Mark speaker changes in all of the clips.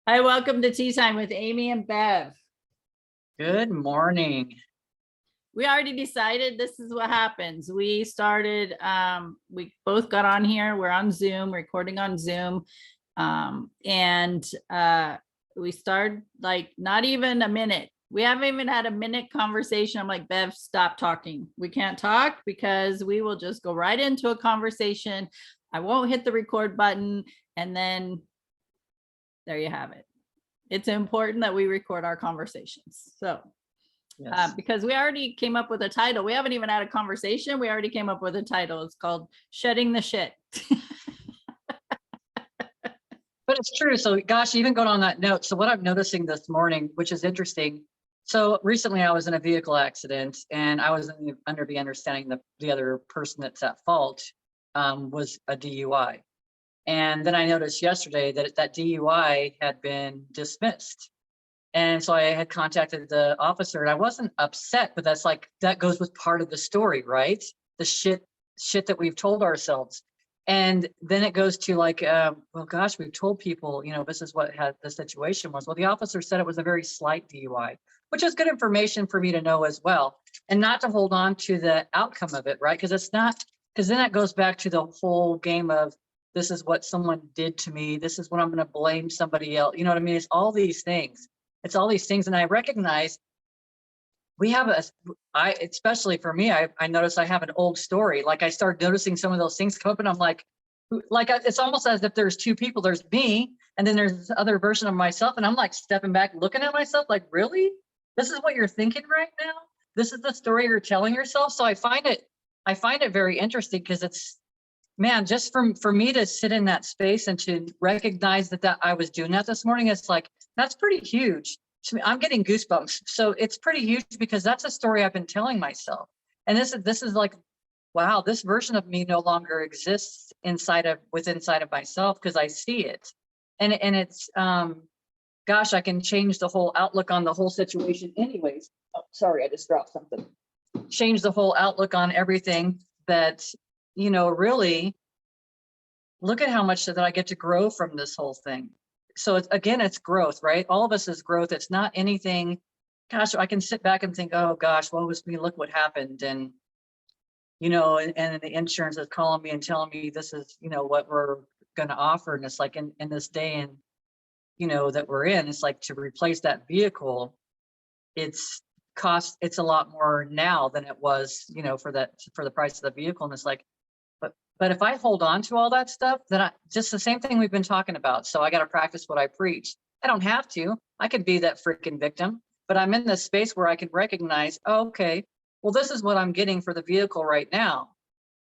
Speaker 1: Hi, welcome to Tea Time with Amie and Bev.
Speaker 2: Good morning.
Speaker 1: We already decided this is what happens. We started, we both got on here. We're on Zoom, recording on Zoom. And we started like not even a minute. We haven't even had a minute conversation. I'm like, Bev, stop talking. We can't talk because we will just go right into a conversation. I won't hit the record button. And then there you have it. It's important that we record our conversations. So,
Speaker 2: Yes.
Speaker 1: because we already came up with a title. We haven't even had a conversation. We already came up with a title. It's called Shedding the Shit.
Speaker 2: But it's true. So gosh, even going on that note, so what I'm noticing this morning, which is interesting. So recently I was in a vehicle accident and I was under the understanding that the other person that's at fault was a DUI. And then I noticed yesterday that that DUI had been dismissed. And so I had contacted the officer and I wasn't upset, but that's like, that goes with part of the story, right? The shit that we've told ourselves. And then it goes to like, well, gosh, we've told people, this is what the situation was. Well, the officer said it was a very slight DUI, which is good information for me to know as well. And not to hold on to the outcome of it, right? Because then that goes back to the whole game of, this is what someone did to me. This is what I'm going to blame somebody else. You know what I mean? It's all these things. And I recognize we have especially for me, I notice I have an old story. Like I start noticing some of those things come up and I'm like it's almost as if there's two people. There's me and then there's this other version of myself. And I'm like stepping back, looking at myself like, really? This is what you're thinking right now? This is the story you're telling yourself? So I find it very interesting because it's, man, just for me to sit in that space and to recognize that I was doing that this morning, it's like, that's pretty huge to me. I'm getting goosebumps. So it's pretty huge because that's a story I've been telling myself. And this is like, wow, this version of me no longer exists inside of myself because I see it. And it's, gosh, I can change the whole outlook on the whole situation anyways. Oh, sorry, I just dropped something. Change the whole outlook on everything that, really look at how much that I get to grow from this whole thing. So it's growth, right? All of us is growth. It's not anything, gosh, I can sit back and think, oh gosh, woe was me, look what happened. And, and the insurance is calling me and telling me this is, what we're going to offer. And it's like in this day and, that we're in, it's like to replace that vehicle, it's a lot more now than it was, for the price of the vehicle. And it's like, but if I hold on to all that stuff, then just the same thing we've been talking about. So I got to practice what I preach. I don't have to. I could be that freaking victim, but I'm in this space where I can recognize, oh, okay, well, this is what I'm getting for the vehicle right now.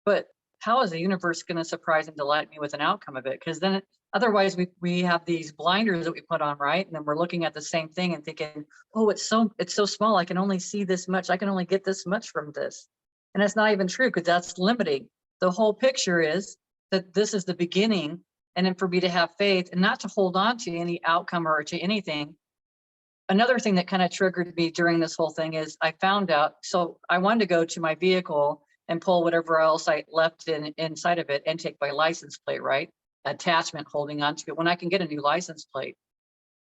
Speaker 2: But how is the universe going to surprise and delight me with an outcome of it? Because then otherwise we have these blinders that we put on, right? And then we're looking at the same thing and thinking, oh, it's so small. I can only see this much. I can only get this much from this. And that's not even true because that's limiting. The whole picture is that this is the beginning, and then for me to have faith and not to hold on to any outcome or to anything. Another thing that kind of triggered me during this whole thing is I found out, so I wanted to go to my vehicle and pull whatever else I left inside of it and take my license plate, right? Attachment holding onto it when I can get a new license plate.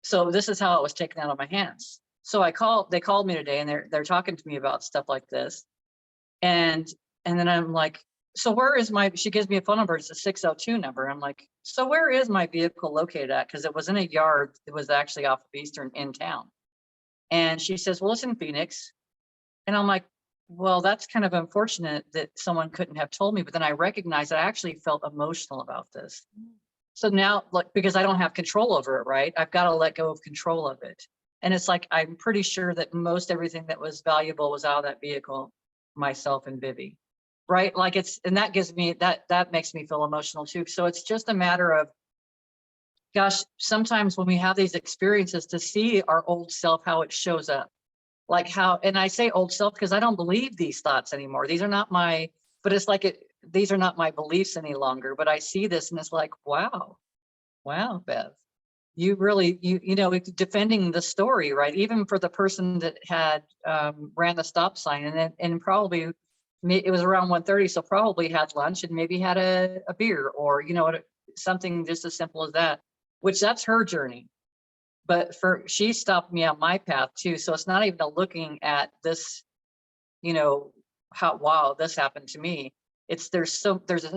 Speaker 2: So this is how it was taken out of my hands. So they called me today and they're talking to me about stuff like this. And then I'm like, so where is she gives me a phone number. It's a 602 number. I'm like, so where is my vehicle located at? Because it was in a yard. It was actually off of Eastern in town. And she says, well, it's in Phoenix. And I'm like, well, that's kind of unfortunate that someone couldn't have told me. But then I recognized I actually felt emotional about this. So now, like, because I don't have control over it, right? I've got to let go of control of it. And it's like, I'm pretty sure that most everything that was valuable was out of that vehicle, myself and Vivi. Right? Like and that gives me, that makes me feel emotional too. So it's just a matter of, gosh, sometimes when we have these experiences to see our old self, how it shows up, like how, and I say old self because I don't believe these thoughts anymore. These are not these are not my beliefs any longer, but I see this and it's like, wow, Bev, you really, defending the story, right? Even for the person that had ran the stop sign and probably, it was around 1:30, so probably had lunch and maybe had a beer or, something just as simple as that, which that's her journey. but she stopped me on my path too. So it's not even looking at this, how, wow, this happened to me. There's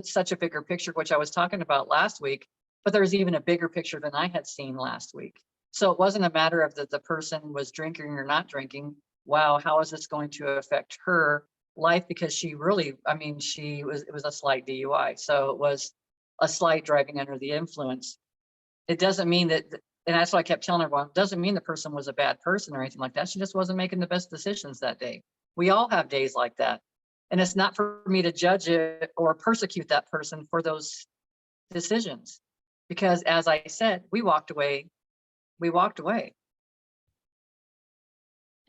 Speaker 2: such a bigger picture, which I was talking about last week, but there's even a bigger picture than I had seen last week. So it wasn't a matter of that the person was drinking or not drinking. Wow, how is this going to affect her life? Because she really, it was a slight DUI. So it was a slight driving under the influence. It doesn't mean that, and that's what I kept telling everyone, it doesn't mean the person was a bad person or anything like that. She just wasn't making the best decisions that day. We all have days like that. And it's not for me to judge it or persecute that person for those decisions. Because as I said, we walked away.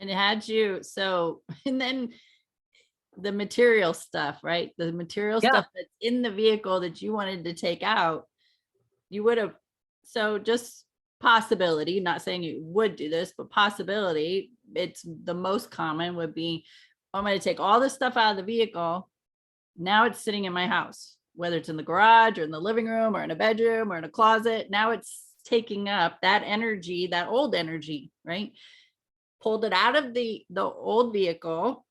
Speaker 1: And it had you, so, and then the material stuff, right? The material
Speaker 2: Yeah.
Speaker 1: stuff that's in the vehicle that you wanted to take out, you would have, so just possibility, not saying you would do this, but possibility, it's the most common would be, I'm going to take all this stuff out of the vehicle. Now it's sitting in my house, whether it's in the garage or in the living room or in a bedroom or in a closet. Now it's taking up that energy, that old energy, right? Pulled it out of the old vehicle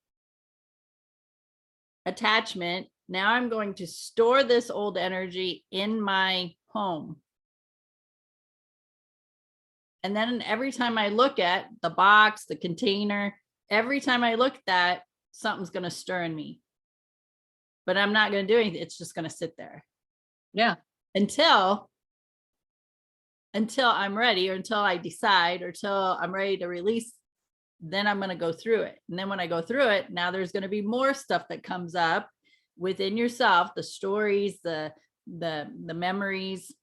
Speaker 1: attachment. Now I'm going to store this old energy in my home. And then every time I look at the box, the container, every time I look at that, something's going to stir in me. But I'm not going to do anything. It's just going to sit there.
Speaker 2: Yeah.
Speaker 1: Until I'm ready, or until I decide, or until I'm ready to release, then I'm going to go through it. And then when I go through it, now there's going to be more stuff that comes up within yourself, the stories, the memories.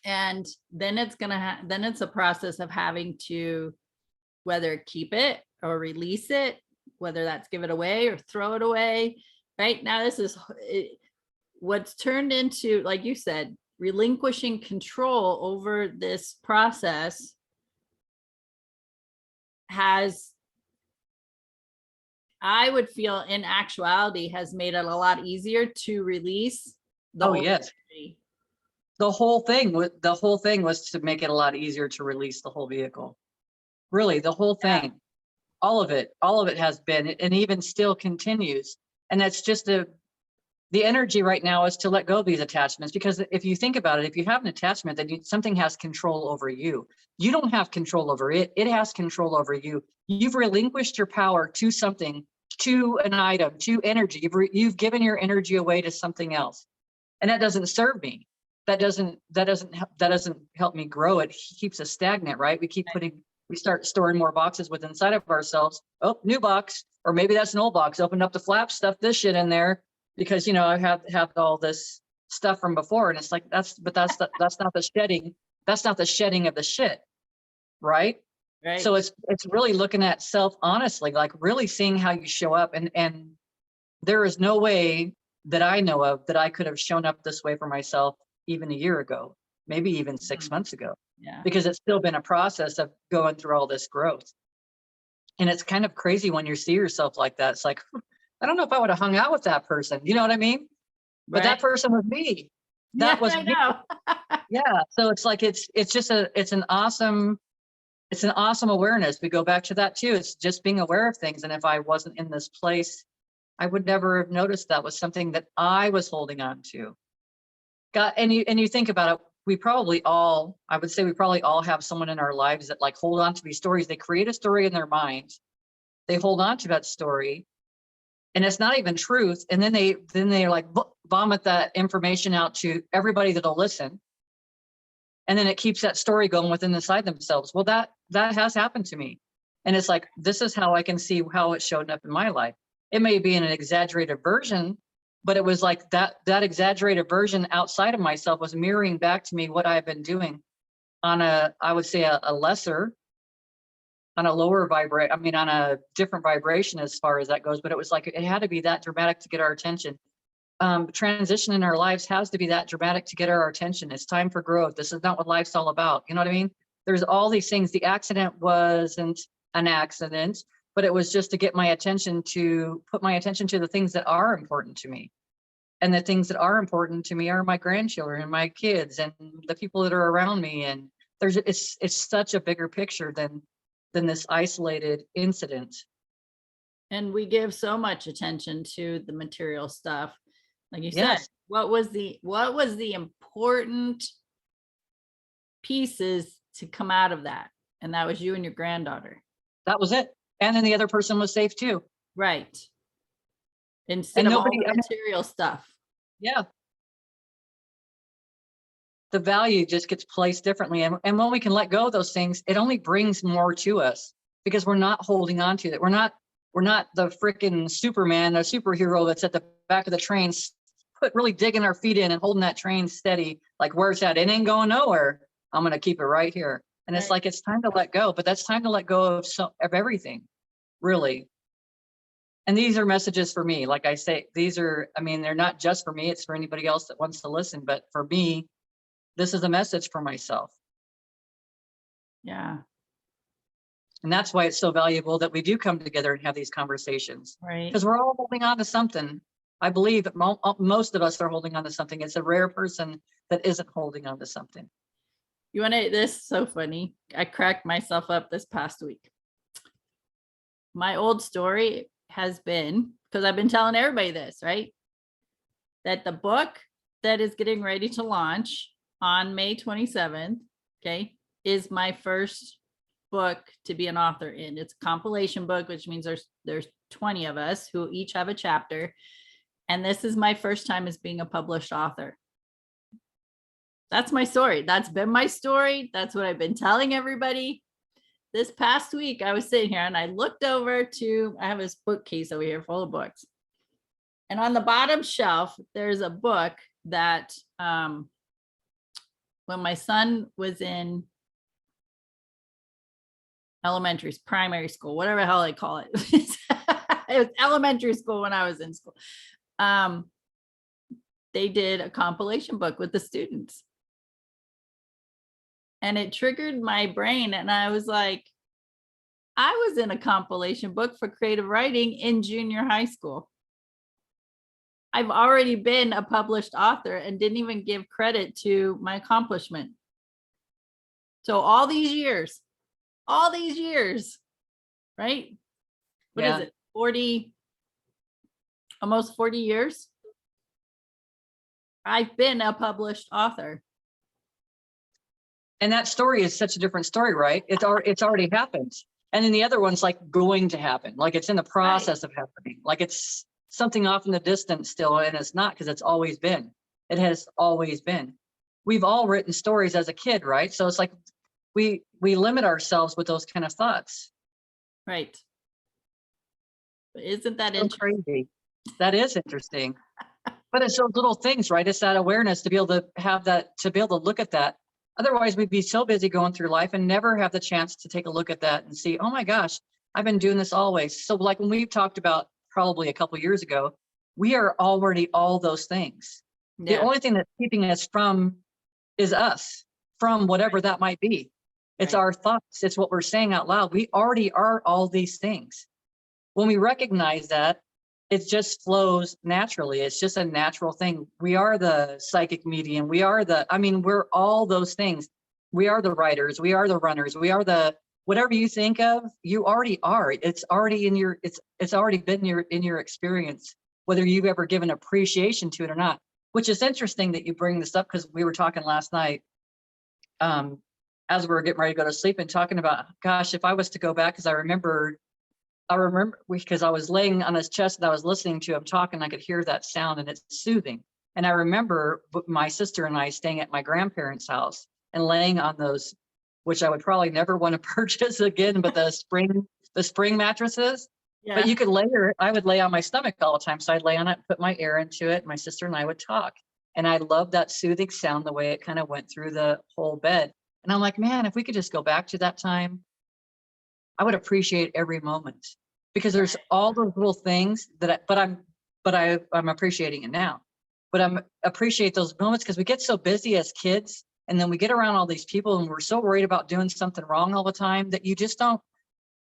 Speaker 1: And then it's going to then it's a process of having to whether keep it or release it, whether that's give it away or throw it away. Right now, this is what's turned into, like you said, relinquishing control over this process has, I would feel in actuality, has made it a lot easier to release the
Speaker 2: Oh, yes.
Speaker 1: energy.
Speaker 2: The whole thing was to make it a lot easier to release the whole vehicle. Really, the whole thing. Yeah. All of it has been, and even still continues. And that's just the energy right now is to let go of these attachments. Because if you think about it, if you have an attachment, then something has control over you. You don't have control over it. It has control over you. You've relinquished your power to something, to an item, to energy. You've given your energy away to something else. And that doesn't serve me. That doesn't help me grow. It keeps us stagnant, right? We start storing more boxes within inside of ourselves. Oh, new box, or maybe that's an old box. Open up the flap, stuff this shit in there because I have all this stuff from before, and it's like that's not the shedding. That's not the shedding of the shit, right?
Speaker 1: Right.
Speaker 2: So it's really looking at self honestly, like really seeing how you show up, and there is no way that I know of that I could have shown up this way for myself even a year ago, maybe even 6 months ago.
Speaker 1: Yeah.
Speaker 2: Because it's still been a process of going through all this growth. And it's kind of crazy when you see yourself like that. It's like, I don't know if I would have hung out with that person. You know what I mean? But that person was me. That was me. Yeah. So it's like, it's an awesome awareness. We go back to that too. It's just being aware of things. And if I wasn't in this place, I would never have noticed that was something that I was holding on to. And you think about it, I would say we probably all have someone in our lives that like hold on to these stories. They create a story in their mind. They hold on to that story and it's not even truth. And then they like vomit that information out to everybody that'll listen. And then it keeps that story going within inside themselves. Well, that has happened to me. And it's like, this is how I can see how it showed up in my life. It may be in an exaggerated version, but it was like that exaggerated version outside of myself was mirroring back to me what I've been doing on I would say a lesser, on a lower on a different vibration as far as that goes. But it was like, it had to be that dramatic to get our attention. Transition in our lives has to be that dramatic to get our attention. It's time for growth. This is not what life's all about. You know what I mean? There's all these things. The accident wasn't an accident, but it was just to get my attention, to put my attention to the things that are important to me. And the things that are important to me are my grandchildren and my kids and the people that are around me and it's such a bigger picture than this isolated incident.
Speaker 1: And we give so much attention to the material stuff. Like you said,
Speaker 2: Yes,
Speaker 1: what was the important pieces to come out of that? And that was you and your granddaughter.
Speaker 2: that was it. And then the other person was safe too.
Speaker 1: Right. Instead
Speaker 2: And
Speaker 1: of all
Speaker 2: nobody,
Speaker 1: the
Speaker 2: I mean,
Speaker 1: material stuff.
Speaker 2: yeah. The value just gets placed differently. And when we can let go of those things, it only brings more to us because we're not holding on to it. We're not the freaking Superman, a superhero that's at the back of the train, really digging our feet in and holding that train steady. Like, where's that? It ain't going nowhere. I'm going to keep it right here. And it's
Speaker 1: Right.
Speaker 2: like, it's time to let go, but that's time to let go of everything, really. And these are messages for me. Like I say, I mean, they're not just for me. It's for anybody else that wants to listen. But for me, this is a message for myself.
Speaker 1: Yeah.
Speaker 2: And that's why it's so valuable that we do come together and have these conversations.
Speaker 1: Right.
Speaker 2: Because we're all holding on to something. I believe that most of us are holding on to something. It's a rare person that isn't holding on to something.
Speaker 1: You want to, this is so funny. I cracked myself up this past week. My old story has been, because I've been telling everybody this, right? That the book that is getting ready to launch on May 27th, okay, is my first book to be an author in. It's a compilation book, which means there's 20 of us who each have a chapter. And this is my first time as being a published author. That's my story. That's been my story. That's what I've been telling everybody. This past week, I was sitting here and I looked over I have this bookcase over here full of books. And on the bottom shelf, there's a book that when my son was in primary school, whatever the hell they call it. It was elementary school when I was in school. They did a compilation book with the students. And it triggered my brain. And I was like, I was in a compilation book for creative writing in junior high school. I've already been a published author and didn't even give credit to my accomplishment. So all these years, right? What is it? 40, almost 40 years. I've been a published author.
Speaker 2: And that story is such a different story, right? It's already happened. And then the other one's like going to happen. Like it's in the process of happening. Like it's something off in the distance still. And it's not, because it's always been. It has always been. We've all written stories as a kid, right? So it's like we limit ourselves with those kind of thoughts.
Speaker 1: Right. But isn't that
Speaker 2: So
Speaker 1: interesting?
Speaker 2: crazy. That is interesting. But it's those little things, right? It's that awareness to be able to have that, to be able to look at that. Otherwise, we'd be so busy going through life and never have the chance to take a look at that and see, oh my gosh, I've been doing this always. So like when we talked about probably a couple of years ago, we are already all those things.
Speaker 1: Yeah.
Speaker 2: The only thing that's keeping us from is us, from whatever that might be. It's our thoughts. It's what we're saying out loud. We already are all these things. When we recognize that, it just flows naturally. It's just a natural thing. We are the psychic medium. we're all those things. We are the writers. We are the runners. We are the, whatever you think of, you already are. It's already in your, it's already been in your experience, whether you've ever given appreciation to it or not, which is interesting that you bring this up, because we were talking last night as we were getting ready to go to sleep and talking about, gosh, if I was to go back, because I remember because I was laying on his chest and I was listening to him talking, I could hear that sound and it's soothing. And I remember my sister and I staying at my grandparents' house and laying on those, which I would probably never want to purchase again, but the spring mattresses.
Speaker 1: Yeah.
Speaker 2: But I would lay on my stomach all the time. So I'd lay on it, put my air into it. My sister and I would talk. And I loved that soothing sound, the way it kind of went through the whole bed. And I'm like, man, if we could just go back to that time, I would appreciate every moment, because there's all those little things that I'm appreciating it now, but I'm appreciate those moments, because we get so busy as kids and then we get around all these people and we're so worried about doing something wrong all the time that you just don't,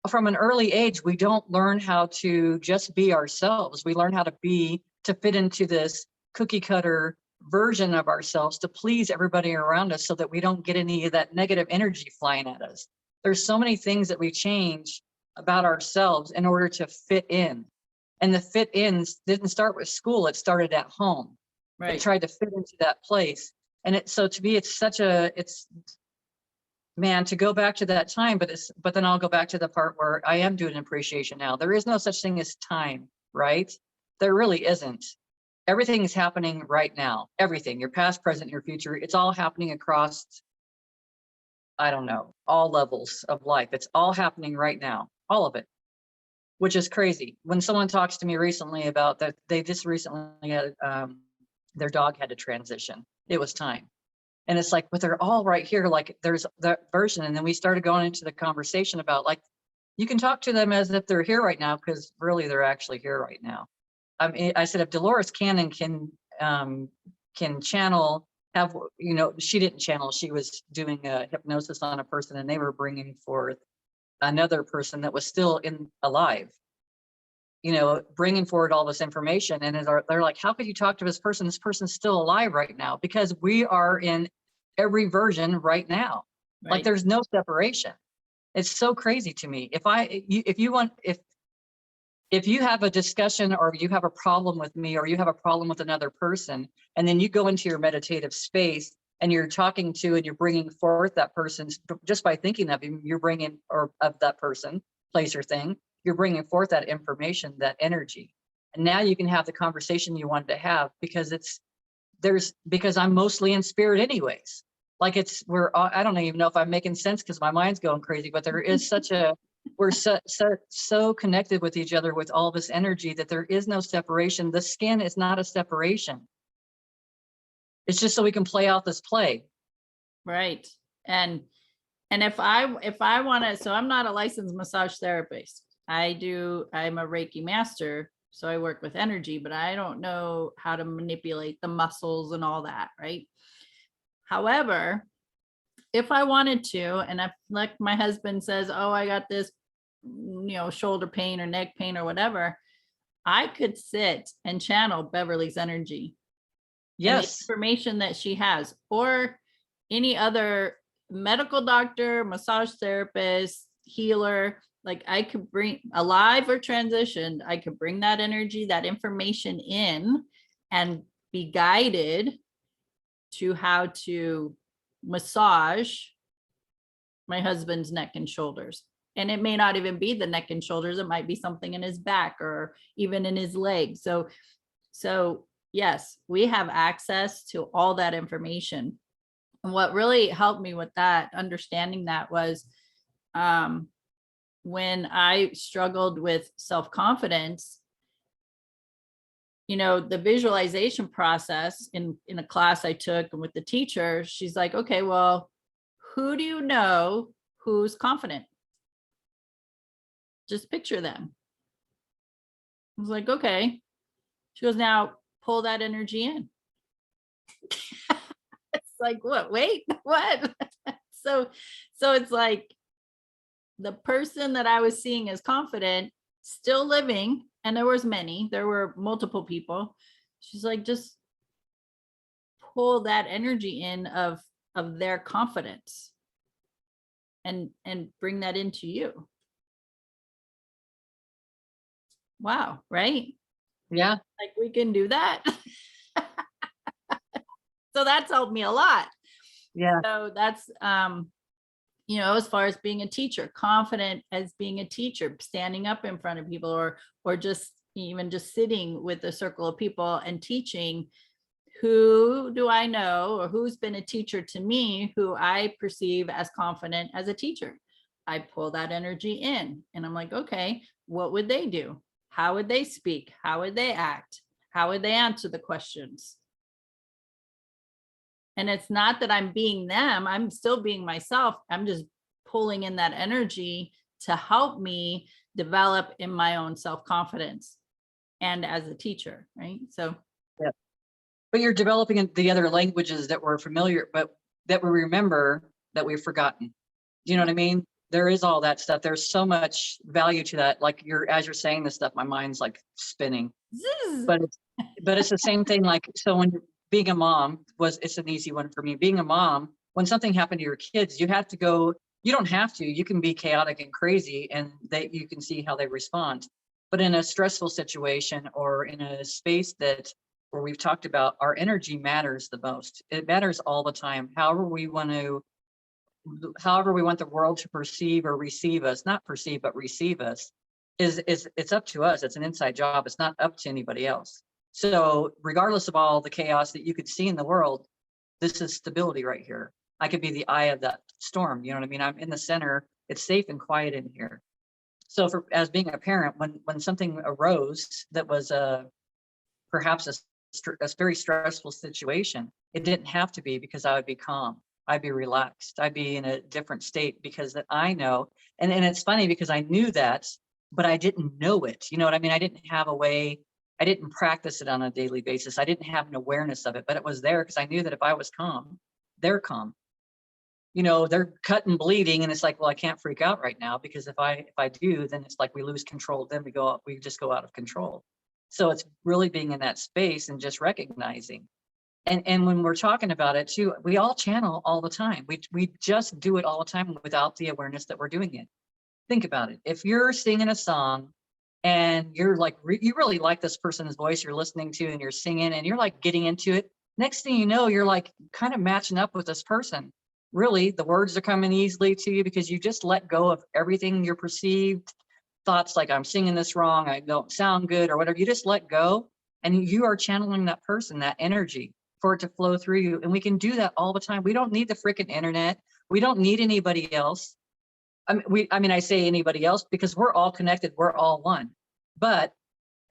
Speaker 2: from an early age, we don't learn how to just be ourselves. We learn how to fit into this cookie cutter version of ourselves to please everybody around us so that we don't get any of that negative energy flying at us. There's so many things that we change about ourselves in order to fit in. And the fit ins didn't start with school, it started at home. It tried to fit into that place. And so to me, it's man, to go back to that time, but then I'll go back to the part where I am doing appreciation now. There is no such thing as time, right? There really isn't. Everything is happening right now. Everything, your past, present, your future, it's all happening across, I don't know, all levels of life. It's all happening right now, all of it, which is crazy. When someone talks to me recently about that, they just recently had, their dog had to transition. It was time. And it's like, but they're all right here. Like there's that version. And then we started going into the conversation about like, you can talk to them as if they're here right now, because really they're actually here right now. I mean, I said, if Dolores Cannon can channel, she didn't channel, she was doing a hypnosis on a person and they were bringing forth another person that was still alive, bringing forward all this information. And they're like, how could you talk to this person? This person's still alive right now, because we are in every version right now. Right. Like there's no separation. It's so crazy to me. If you have a discussion or you have a problem with me or you have a problem with another person, and then you go into your meditative space and you're talking to and you're bringing forth that person just by thinking of him, you're bringing, or of that person, place or thing, you're bringing forth that information, that energy. And now you can have the conversation you wanted to have, because because I'm mostly in spirit anyways. Like I don't even know if I'm making sense because my mind's going crazy, but there is we're so connected with each other with all this energy that there is no separation. The skin is not a separation. It's just so we can play out this play.
Speaker 1: Right. And if I want to, so I'm not a licensed massage therapist. I'm a Reiki master. So I work with energy, but I don't know how to manipulate the muscles and all that. Right. However, if I wanted to, and if like my husband says, oh, I got this, shoulder pain or neck pain or whatever, I could sit and channel Beverly's energy.
Speaker 2: Yes.
Speaker 1: The information that she has, or any other medical doctor, massage therapist, healer, like I could bring alive or transitioned, I could bring that energy, that information in and be guided to how to massage my husband's neck and shoulders. And it may not even be the neck and shoulders. It might be something in his back or even in his legs. So yes, we have access to all that information. And what really helped me with that, understanding that, was when I struggled with self-confidence, the visualization process in a class I took and with the teacher, she's like, okay, well, who do you know who's confident? Just picture them. I was like, okay. She goes, now pull that energy in. It's like, what? Wait, what? So it's like the person that I was seeing as confident, still living, and there were multiple people. She's like, just pull that energy in of their confidence and bring that into you. Wow, right?
Speaker 2: Yeah.
Speaker 1: Like we can do that. So that's helped me a lot.
Speaker 2: Yeah.
Speaker 1: So that's as far as being a teacher, confident as being a teacher, standing up in front of people, or just sitting with a circle of people and teaching. Who do I know, or who's been a teacher to me who I perceive as confident as a teacher? I pull that energy in and I'm like, okay, what would they do? How would they speak? How would they act? How would they answer the questions? And it's not that I'm being them, I'm still being myself. I'm just pulling in that energy to help me develop in my own self-confidence and as a teacher, right? So
Speaker 2: yeah. But you're developing the other languages that we're familiar, but that we remember that we've forgotten. Do you know what I mean? There is all that stuff. There's so much value to that. Like as you're saying this stuff, my mind's like spinning. But it's the same thing. Like, so being a mom it's an easy one for me. Being a mom, when something happened to your kids, you have to go, you don't have to, you can be chaotic and crazy and that you can see how they respond. But in a stressful situation or in a space where we've talked about, our energy matters the most. It matters all the time. However we want the world to perceive or receive us, not perceive, but receive us, is it's up to us. It's an inside job. It's not up to anybody else. So regardless of all the chaos that you could see in the world, this is stability right here. I could be the eye of that storm. You know what I mean? I'm in the center. It's safe and quiet in here. So as being a parent, when something arose that was perhaps a very stressful situation, it didn't have to be, because I would be calm. I'd be relaxed. I'd be in a different state because that I know. And it's funny because I knew that, but I didn't know it. You know what I mean? I didn't have a way. I didn't practice it on a daily basis. I didn't have an awareness of it, but it was there because I knew that if I was calm, they're calm. You know, they're cut and bleeding, and it's like, well, I can't freak out right now, because if I do, then it's like we lose control. Then we just go out of control. So it's really being in that space and just recognizing. And when we're talking about it too, we all channel all the time. We just do it all the time without the awareness that we're doing it. Think about it. If you're singing a song and you're like, you really like this person's voice you're listening to, and you're singing and you're like getting into it, next thing you know, you're like kind of matching up with this person. Really, the words are coming easily to you because you just let go of everything your perceived thoughts, like I'm singing this wrong, I don't sound good, or whatever. You just let go, and you are channeling that person, that energy, for it to flow through you. And we can do that all the time. We don't need the freaking internet. We don't need anybody else. I say anybody else because we're all connected. We're all one. But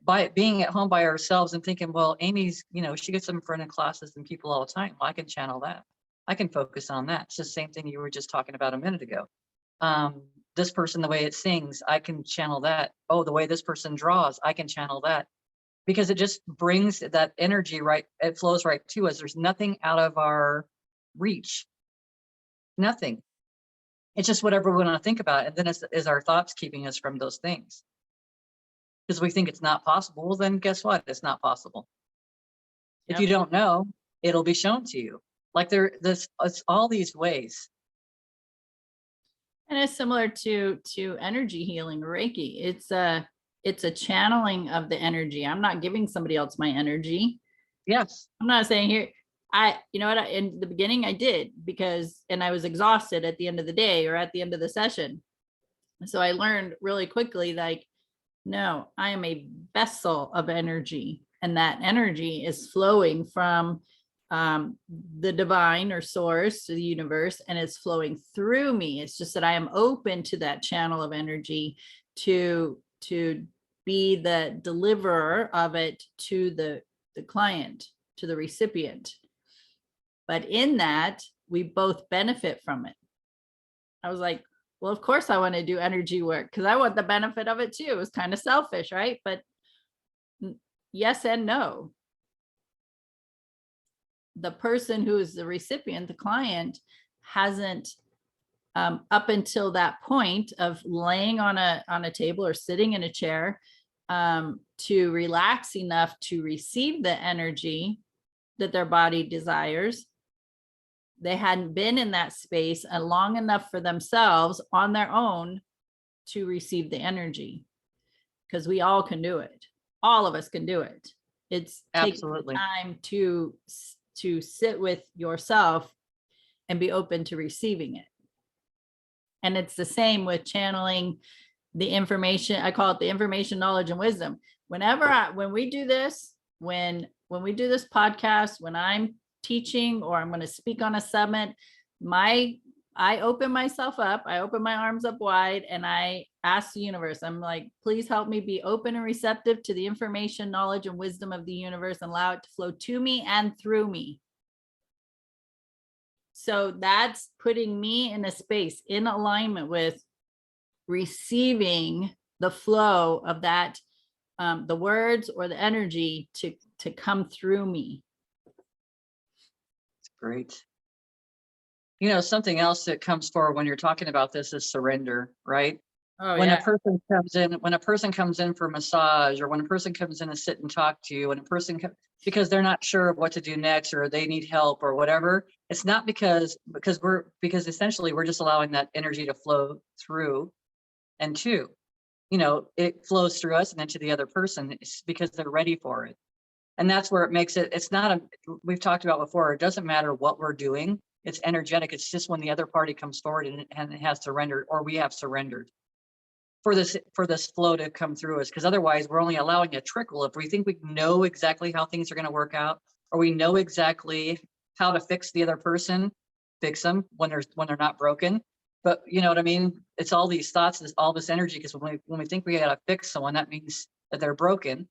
Speaker 2: by being at home by ourselves and thinking, well, Amy's, she gets up in front of classes and people all the time. Well, I can channel that. I can focus on that. It's the same thing you were just talking about a minute ago. This person, the way it sings, I can channel that. Oh, the way this person draws, I can channel that. Because it just brings that energy right, it flows right to us. There's nothing out of our reach. Nothing. It's just whatever we want to think about. And then is our thoughts keeping us from those things? Because we think it's not possible. Well, then guess what? It's not possible. If you don't know, it'll be shown to you. Like it's all these ways.
Speaker 1: And it's similar to energy healing, Reiki. It's a channeling of the energy. I'm not giving somebody else my energy.
Speaker 2: Yes.
Speaker 1: I'm not saying here, in the beginning I did and I was exhausted at the end of the day or at the end of the session. So I learned really quickly, like, no, I am a vessel of energy, and that energy is flowing from the divine or source, to the universe, and it's flowing through me. It's just that I am open to that channel of energy to be the deliverer of it to the client, to the recipient. But in that, we both benefit from it. I was like, well, of course I want to do energy work because I want the benefit of it too. It was kind of selfish, right? But yes and no. The person who is the recipient, the client, hasn't up until that point of laying on a table or sitting in a chair to relax enough to receive the energy that their body desires. They hadn't been in that space long enough for themselves on their own to receive the energy, because we all can do it. All of us can do it. It's
Speaker 2: absolutely
Speaker 1: time to sit with yourself and be open to receiving it. And it's the same with channeling the information. I call it the information, knowledge, and wisdom. When we do this podcast, when I'm teaching or I'm going to speak on a summit, I open myself up, I open my arms up wide, and I ask the universe, I'm like, please help me be open and receptive to the information, knowledge, and wisdom of the universe, and allow it to flow to me and through me. So that's putting me in a space in alignment with receiving the flow of that, the words or the energy to come through me.
Speaker 2: Great. Something else that comes forward when you're talking about this is surrender, right?
Speaker 1: Oh,
Speaker 2: When a
Speaker 1: yeah.
Speaker 2: person comes in for massage, or when a person comes in to sit and talk to you, when a person because they're not sure of what to do next, or they need help or whatever, it's not because essentially we're just allowing that energy to flow through and to, it flows through us and then to the other person. It's because they're ready for it. And that's where it makes it's not we've talked about before, it doesn't matter what we're doing. It's energetic. It's just when the other party comes forward and it has surrendered, or we have surrendered for this flow to come through us, because otherwise we're only allowing a trickle. If we think we know exactly how things are going to work out, or we know exactly how to fix the other person, fix them when they're not broken. But you know what I mean? It's all these thoughts, all this energy, because when we think we got to fix someone, that means that they're broken.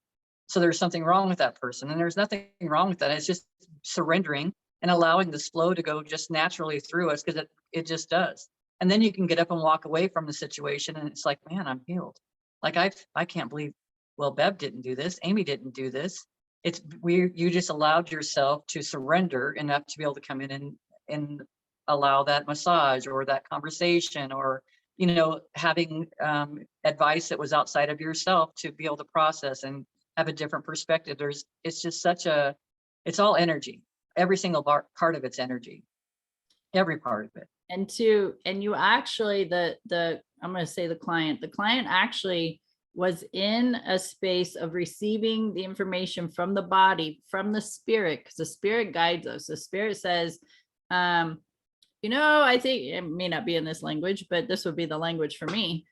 Speaker 2: So there's something wrong with that person, and there's nothing wrong with that. It's just surrendering and allowing this flow to go just naturally through us, because it just does. And then you can get up and walk away from the situation, and it's like, man, I'm healed. Like I can't believe, well, Bev didn't do this, Amie didn't do this. You just allowed yourself to surrender enough to be able to come in and allow that massage or that conversation, or having advice that was outside of yourself to be able to process and have a different perspective. It's just it's all energy. Every single part of it's energy. Every part of it.
Speaker 1: And you actually, I'm going to say the client actually was in a space of receiving the information from the body, from the spirit, because the spirit guides us. The spirit says, I think it may not be in this language, but this would be the language for me.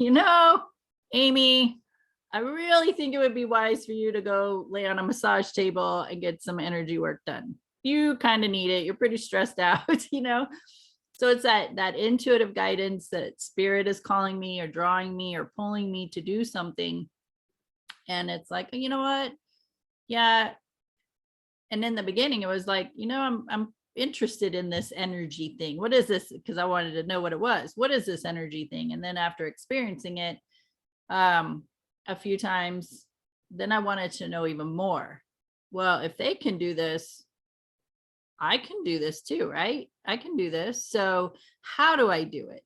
Speaker 1: Amie, I really think it would be wise for you to go lay on a massage table and get some energy work done. You kind of need it. You're pretty stressed out, So it's that intuitive guidance that spirit is calling me or drawing me or pulling me to do something. And it's like, you know what? Yeah. And in the beginning, it was like, I'm interested in this energy thing. What is this? Because I wanted to know what it was. What is this energy thing? And then after experiencing it a few times, then I wanted to know even more. Well, if they can do this, I can do this too, right? I can do this. So how do I do it?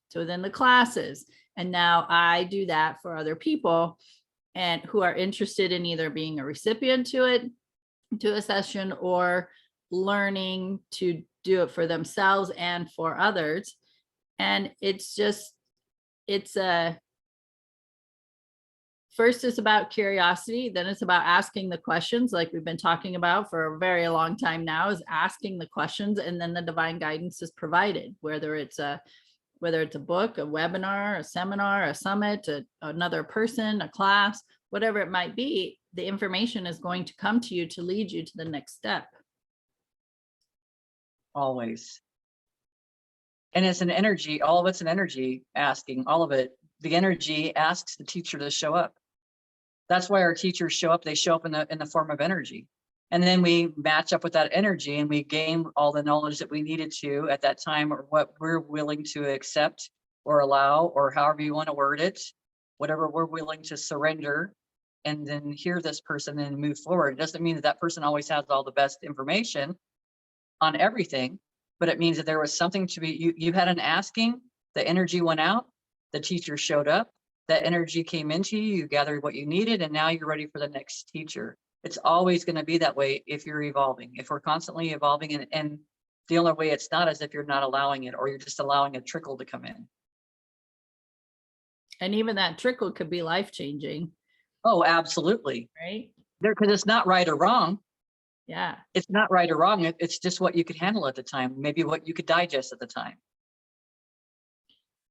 Speaker 1: So then the classes, and now I do that for other people and who are interested in either being a recipient to a session, or learning to do it for themselves and for others. And first it's about curiosity, then it's about asking the questions, like we've been talking about for a very long time now, is asking the questions, and then the divine guidance is provided, whether it's a book, a webinar, a seminar, a summit, another person, a class, whatever it might be. The information is going to come to you to lead you to the next step.
Speaker 2: Always. And it's an energy, all of it's an energy asking, all of it. The energy asks the teacher to show up. That's why our teachers show up. They show up in the form of energy. And then we match up with that energy, and we gain all the knowledge that we needed to at that time, or what we're willing to accept or allow, or however you want to word it, whatever we're willing to surrender, and then hear this person and move forward. It doesn't mean that person always has all the best information on everything, but it means that there was something to be, you had an asking, the energy went out, the teacher showed up, that energy came into you, you gathered what you needed, and now you're ready for the next teacher. It's always going to be that way if you're evolving. If we're constantly evolving, and the only way it's not is if you're not allowing it, or you're just allowing a trickle to come in.
Speaker 1: And even that trickle could be life-changing.
Speaker 2: Oh, absolutely.
Speaker 1: Right?
Speaker 2: Because it's not right or wrong.
Speaker 1: Yeah.
Speaker 2: It's not right or wrong. It's just what you could handle at the time, maybe what you could digest at the time.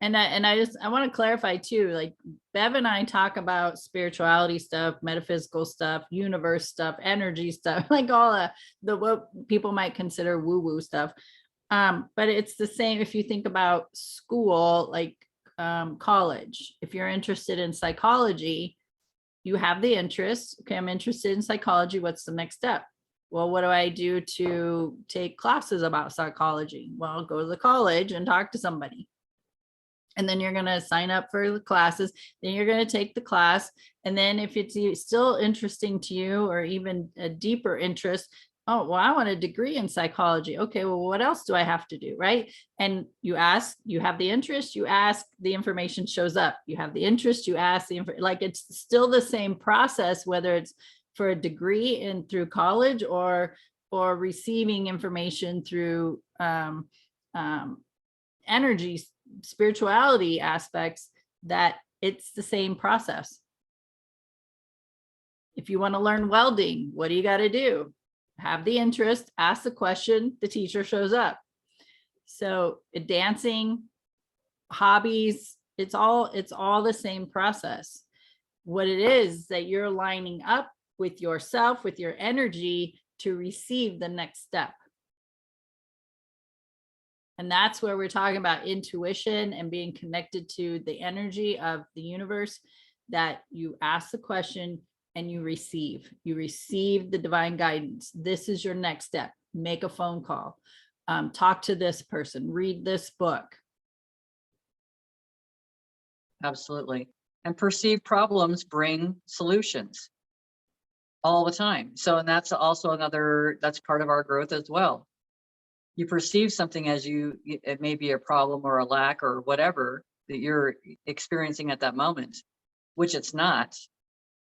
Speaker 1: And I want to clarify too, like Bev and I talk about spirituality stuff, metaphysical stuff, universe stuff, energy stuff, like all the what people might consider woo-woo stuff. But it's the same if you think about school, like college. If you're interested in psychology, you have the interest. Okay, I'm interested in psychology. What's the next step? Well, what do I do to take classes about psychology? Well, go to the college and talk to somebody. And then you're going to sign up for the classes. Then you're going to take the class. And then if it's still interesting to you, or even a deeper interest, oh, well, I want a degree in psychology. Okay, well, what else do I have to do? Right. And you ask, you have the interest, you ask, the information shows up. You have the interest, you ask like it's still the same process, whether it's for a degree in through college or receiving information through energy, spirituality aspects, that it's the same process. If you want to learn welding, what do you got to do? Have the interest, ask the question, the teacher shows up. So dancing, hobbies, it's all the same process. What it is that you're lining up with yourself, with your energy to receive the next step. And that's where we're talking about intuition and being connected to the energy of the universe, that you ask the question and you receive the divine guidance. This is your next step. Make a phone call, talk to this person, read this book.
Speaker 2: Absolutely. And perceived problems bring solutions all the time. So, and that's also that's part of our growth as well. You perceive something as it may be a problem or a lack or whatever that you're experiencing at that moment, which it's not.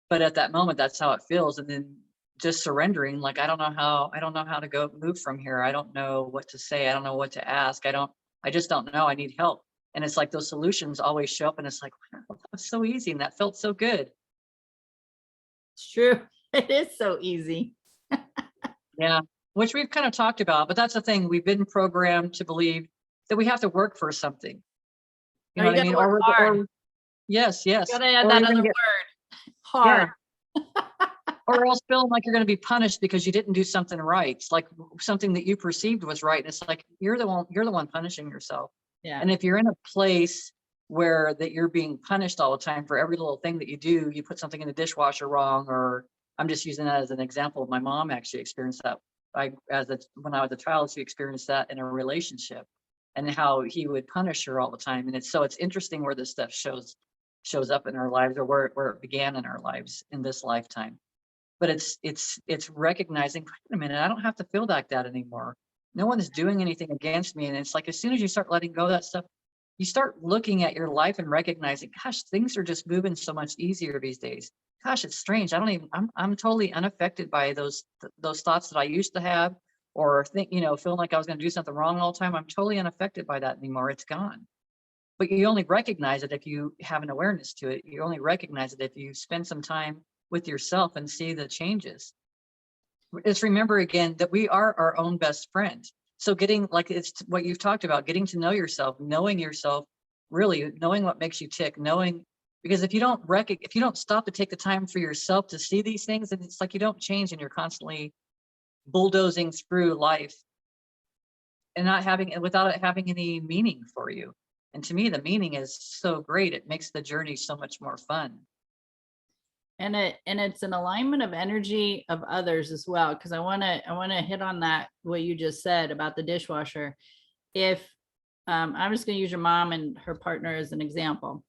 Speaker 2: But at that moment, that's how it feels. And then just surrendering, like, I don't know how to go move from here. I don't know what to say. I don't know what to ask. I just don't know. I need help. And it's like those solutions always show up and it's like, wow, that was so easy. And that felt so good.
Speaker 1: It's true. It is so easy.
Speaker 2: Yeah. Which we've kind of talked about, but that's the thing. We've been programmed to believe that we have to work for something. You know what I mean? Or yes.
Speaker 1: You gotta add that other word. Hard.
Speaker 2: Yeah. Or else feeling like you're going to be punished because you didn't do something right. It's like something that you perceived was right. And it's like, you're the one punishing yourself.
Speaker 1: Yeah.
Speaker 2: And if you're in a place where that you're being punished all the time for every little thing that you do, you put something in the dishwasher wrong, or I'm just using that as an example. My mom actually experienced that. When I was a child, she experienced that in a relationship, and how he would punish her all the time. And it's interesting where this stuff shows up in our lives, or where it began in our lives in this lifetime. But it's recognizing, wait a minute, I don't have to feel like that anymore. No one is doing anything against me. And it's like, as soon as you start letting go of that stuff, you start looking at your life and recognizing, gosh, things are just moving so much easier these days. Gosh, it's strange. I'm totally unaffected by those thoughts that I used to have, or feeling like I was going to do something wrong all the time. I'm totally unaffected by that anymore. It's gone. But you only recognize it if you have an awareness to it. You only recognize it if you spend some time with yourself and see the changes. Just remember again that we are our own best friend. So it's what you've talked about, getting to know yourself, knowing yourself, really knowing what makes you tick, because if you don't stop to take the time for yourself to see these things, then it's like you don't change, and you're constantly bulldozing through life and without it having any meaning for you. And to me, the meaning is so great. It makes the journey so much more fun.
Speaker 1: And it's an alignment of energy of others as well. Cause I want to hit on that, what you just said about the dishwasher. If I'm just going to use your mom and her partner as an example,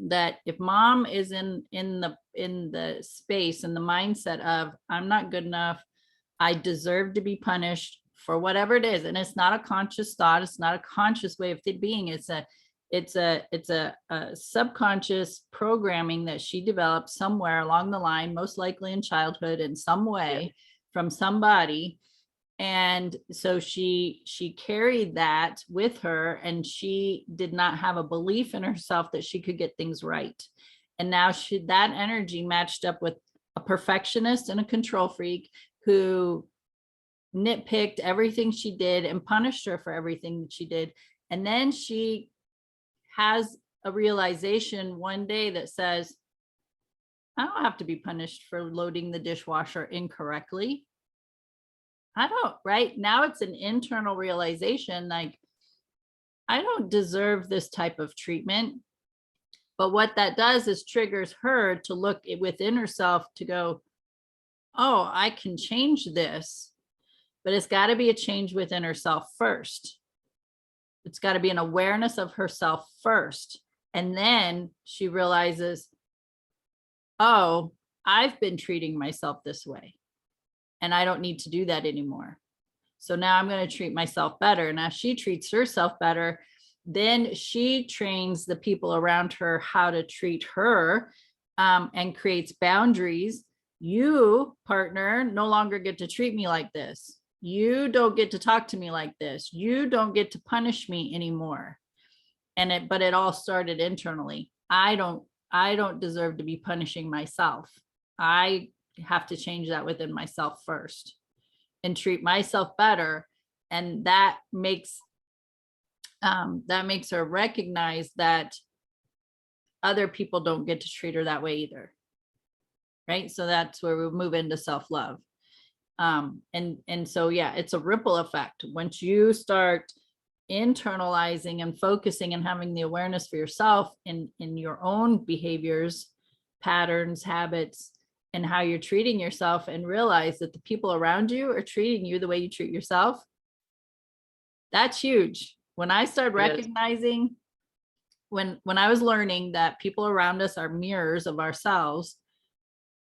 Speaker 1: that if mom is in the space and the mindset of, I'm not good enough, I deserve to be punished for whatever it is. And it's not a conscious thought. It's not a conscious way of being. It's a subconscious programming that she developed somewhere along the line, most likely in childhood in some way, from somebody. And so she carried that with her, and she did not have a belief in herself that she could get things right. And now that energy matched up with a perfectionist and a control freak who nitpicked everything she did and punished her for everything that she did. And then she has a realization one day that says, I don't have to be punished for loading the dishwasher incorrectly. I don't, right? Now it's an internal realization, like, I don't deserve this type of treatment. But what that does is triggers her to look within herself to go, oh, I can change this, but it's got to be a change within herself first. It's got to be an awareness of herself first. And then she realizes, oh, I've been treating myself this way. and I don't need to do that anymore. So now I'm going to treat myself better. Now she treats herself better. Then she trains the people around her how to treat her, and creates boundaries. You, partner, no longer get to treat me like this. You don't get to talk to me like this. You don't get to punish me anymore. But it all started internally. I don't deserve to be punishing myself. I have to change that within myself first and treat myself better. And that makes her recognize that other people don't get to treat her that way either. Right. So that's where we move into self-love. And so, yeah, it's a ripple effect. Once you start internalizing and focusing and having the awareness for yourself in your own behaviors, patterns, habits, and how you're treating yourself, and realize that the people around you are treating you the way you treat yourself. That's huge. When I started recognizing, when I was learning that people around us are mirrors of ourselves,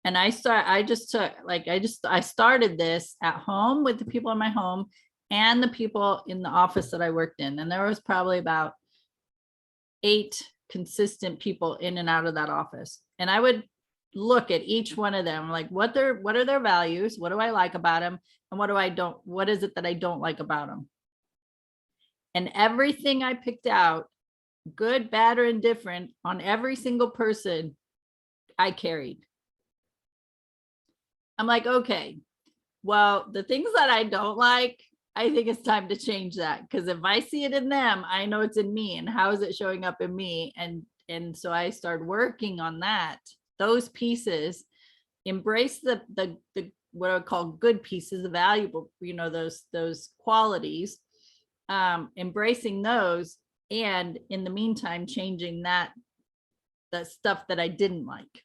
Speaker 1: and I started this at home with the people in my home and the people in the office that I worked in. And there was probably about 8 consistent people in and out of that office. And I would look at each one of them, like what are their values? What do I like about them? And what is it that I don't like about them? And everything I picked out, good, bad, or indifferent, on every single person I carried. I'm like, okay, well, the things that I don't like, I think it's time to change that, because if I see it in them, I know it's in me, and how is it showing up in me? And so I started working on that, those pieces, embrace the what I call good pieces, the valuable, those qualities, embracing those, and in the meantime, changing the stuff that I didn't like.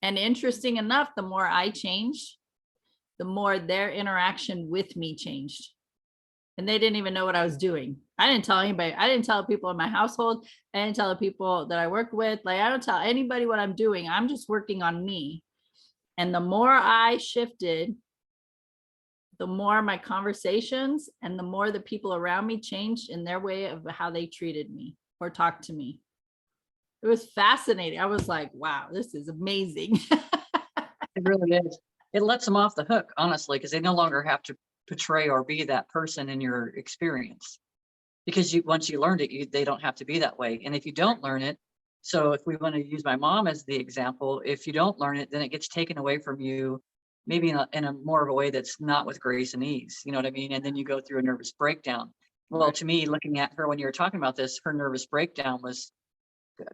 Speaker 1: And interesting enough, the more I changed, the more their interaction with me changed. And they didn't even know what I was doing. I didn't tell anybody. I didn't tell people in my household. I didn't tell the people that I worked with. Like, I don't tell anybody what I'm doing. I'm just working on me. And the more I shifted, the more my conversations and the more the people around me changed in their way of how they treated me or talked to me. It was fascinating. I was like, wow, this is amazing.
Speaker 2: It really is. It lets them off the hook, honestly, because they no longer have to portray or be that person in your experience. Because once you learned it, they don't have to be that way. And if you don't learn it, so if we want to use my mom as the example, if you don't learn it, then it gets taken away from you, maybe in a more of a way that's not with grace and ease. You know what I mean? And then you go through a nervous breakdown. Well, to me, looking at her when you were talking about this, her nervous breakdown was,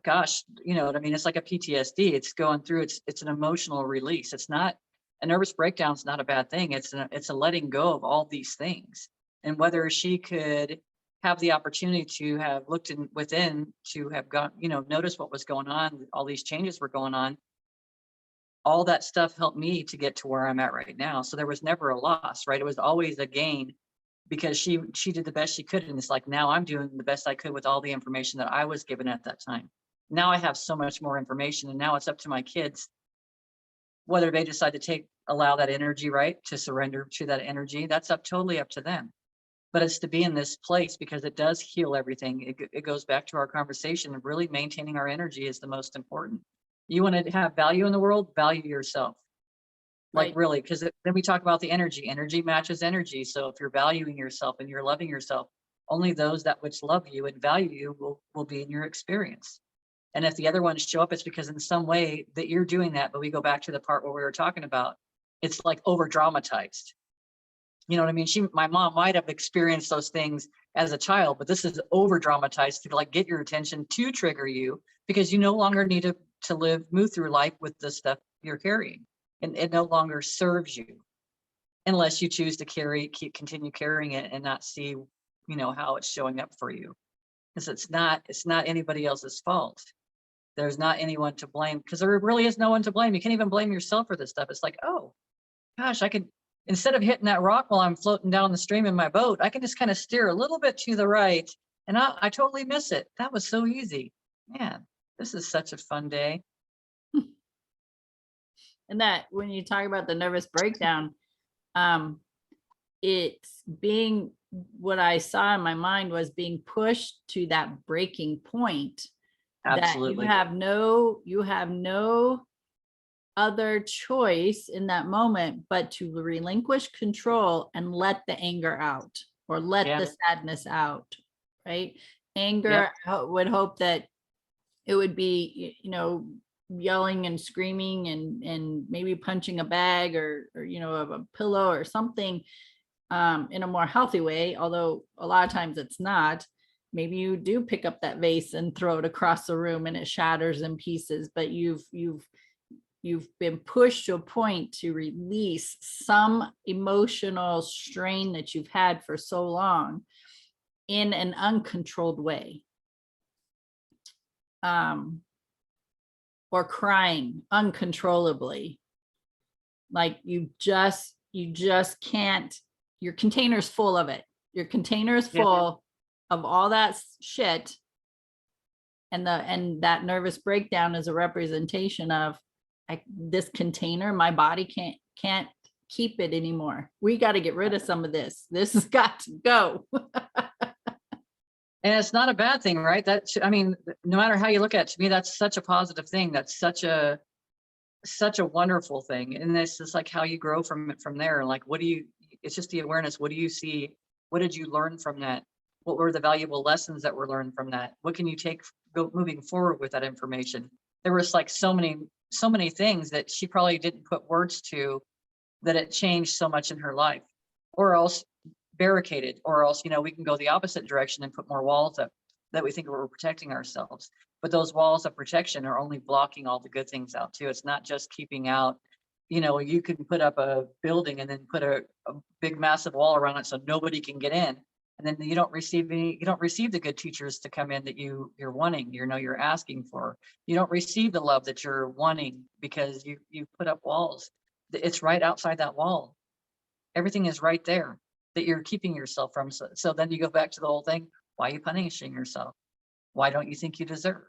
Speaker 2: gosh, you know what I mean? It's like a PTSD. It's going through, it's an emotional release. It's not, a nervous breakdown is not a bad thing. It's a letting go of all these things. And whether she could have the opportunity to have looked within, to have got, noticed what was going on, all these changes were going on, all that stuff helped me to get to where I'm at right now. So there was never a loss, right? It was always a gain, because she did the best she could. And it's like, now I'm doing the best I could with all the information that I was given at that time. Now I have so much more information, and now it's up to my kids, whether they decide to allow that energy, right, to surrender to that energy. That's totally up to them. But it's to be in this place, because it does heal everything. It goes back to our conversation of really maintaining our energy is the most important. You want to have value in the world, value yourself. Like, right. Really, because then we talk about the energy matches energy. So if you're valuing yourself and you're loving yourself, only those that which love you and value you will be in your experience. And if the other ones show up, it's because in some way that you're doing that. But we go back to the part where we were talking about, it's like over dramatized. You know what I mean? My mom might have experienced those things as a child, but this is over dramatized to like get your attention, to trigger you, because you no longer need to move through life with the stuff you're carrying. And it no longer serves you unless you choose to continue carrying it and not see, how it's showing up for you. Because it's not anybody else's fault. There's not anyone to blame, because there really is no one to blame. You can't even blame yourself for this stuff. It's like, oh gosh, I could, instead of hitting that rock while I'm floating down the stream in my boat, I can just kind of steer a little bit to the right, and I totally miss it. That was so easy. Man, this is such a fun day.
Speaker 1: And that when you talk about the nervous breakdown, it's being, what I saw in my mind was being pushed to that breaking point.
Speaker 2: Absolutely.
Speaker 1: That you have no other choice in that moment but to relinquish control and let the anger out, or let
Speaker 2: Yeah.
Speaker 1: the sadness out, right? Anger,
Speaker 2: Yep.
Speaker 1: I would hope that it would be, yelling and screaming and maybe punching a bag or a pillow or something, in a more healthy way, although a lot of times it's not. Maybe you do pick up that vase and throw it across the room and it shatters in pieces, but you've been pushed to a point to release some emotional strain that you've had for so long in an uncontrolled way. Or crying uncontrollably. Like you just can't, your container's full of it. Your container is
Speaker 2: Yeah.
Speaker 1: full of all that shit. And that nervous breakdown is a representation of, this container, my body can't keep it anymore. We got to get rid of some of this. This has got to go.
Speaker 2: And it's not a bad thing, right? I mean, no matter how you look at it, to me, that's such a positive thing. That's such a wonderful thing. And it's just like how you grow from there. Like, it's just the awareness. What do you see? What did you learn from that? What were the valuable lessons that were learned from that? What can you take moving forward with that information? There was like so many things that she probably didn't put words to, that it changed so much in her life, or else barricaded, or else, we can go the opposite direction and put more walls up that we think we're protecting ourselves. But those walls of protection are only blocking all the good things out too. It's not just keeping out, you can put up a building and then put a big massive wall around it so nobody can get in. And then you don't receive the good teachers to come in that you're wanting, you're asking for. You don't receive the love that you're wanting because you put up walls. It's right outside that wall. Everything is right there that you're keeping yourself from. So then you go back to the whole thing. Why are you punishing yourself? Why don't you think you deserve?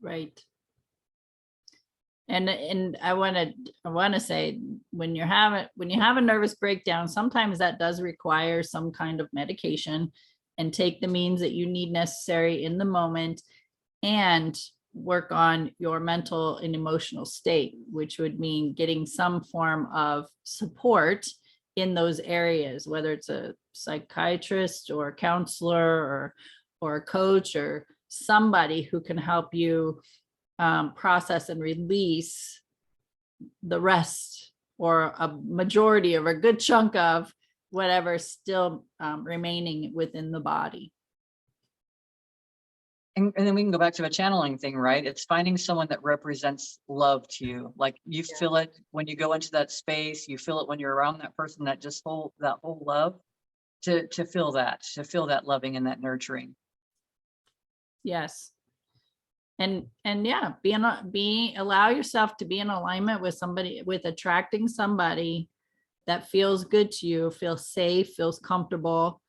Speaker 1: Right. And I want to say, when you have a nervous breakdown, sometimes that does require some kind of medication, and take the means that you need necessary in the moment, and work on your mental and emotional state, which would mean getting some form of support in those areas, whether it's a psychiatrist or a counselor or a coach or somebody who can help you process and release the rest, or a majority of a good chunk of whatever's still remaining within the body.
Speaker 2: And then we can go back to a channeling thing, right? It's finding someone that represents love to you. Like you feel it when you go into that space, you feel it when you're around that person, that whole love, to feel that loving and that nurturing.
Speaker 1: Yes. And yeah, allow yourself to be in alignment with somebody, with attracting somebody that feels good to you, feels safe, feels comfortable,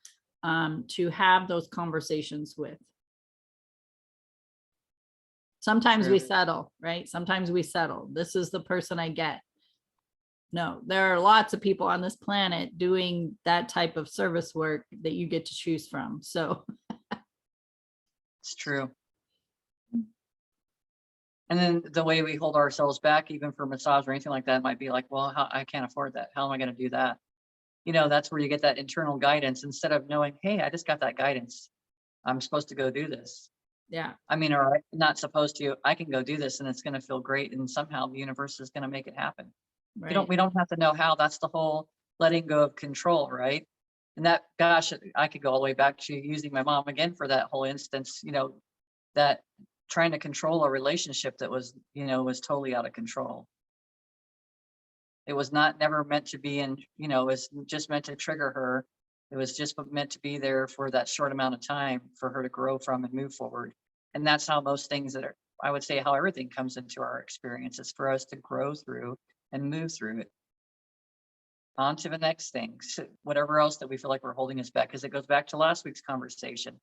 Speaker 1: to have those conversations with. Sometimes we settle, right? Sometimes we settle. This is the person I get. No, there are lots of people on this planet doing that type of service work that you get to choose from. So
Speaker 2: it's true. And then the way we hold ourselves back, even for massage or anything like that, might be like, well, I can't afford that. How am I going to do that? That's where you get that internal guidance, instead of knowing, hey, I just got that guidance. I'm supposed to go do this.
Speaker 1: Yeah.
Speaker 2: I mean, or not supposed to, I can go do this and it's going to feel great. And somehow the universe is going to make it happen.
Speaker 1: Right.
Speaker 2: We don't have to know how. That's the whole letting go of control, right? And that, gosh, I could go all the way back to using my mom again for that whole instance, that trying to control a relationship that was totally out of control. It was never meant to be it was just meant to trigger her. It was just meant to be there for that short amount of time for her to grow from and move forward. And that's how most things I would say how everything comes into our experience, is for us to grow through and move through it. On to the next thing, whatever else that we feel like we're holding us back, because it goes back to last week's conversation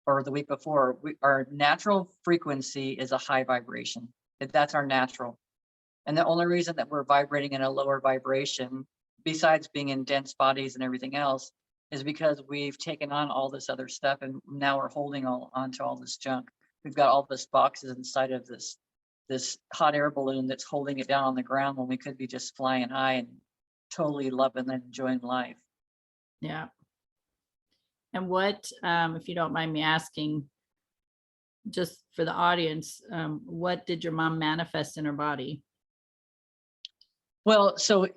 Speaker 2: or the week before. Our natural frequency is a high vibration. That's our natural. And the only reason that we're vibrating in a lower vibration, besides being in dense bodies and everything else, is because we've taken on all this other stuff and now we're holding onto all this junk. We've got all this boxes inside of this hot air balloon that's holding it down on the ground when we could be just flying high and totally loving and enjoying life.
Speaker 1: Yeah. And what, if you don't mind me asking, just for the audience, what did your mom manifest in her body?
Speaker 2: Well, so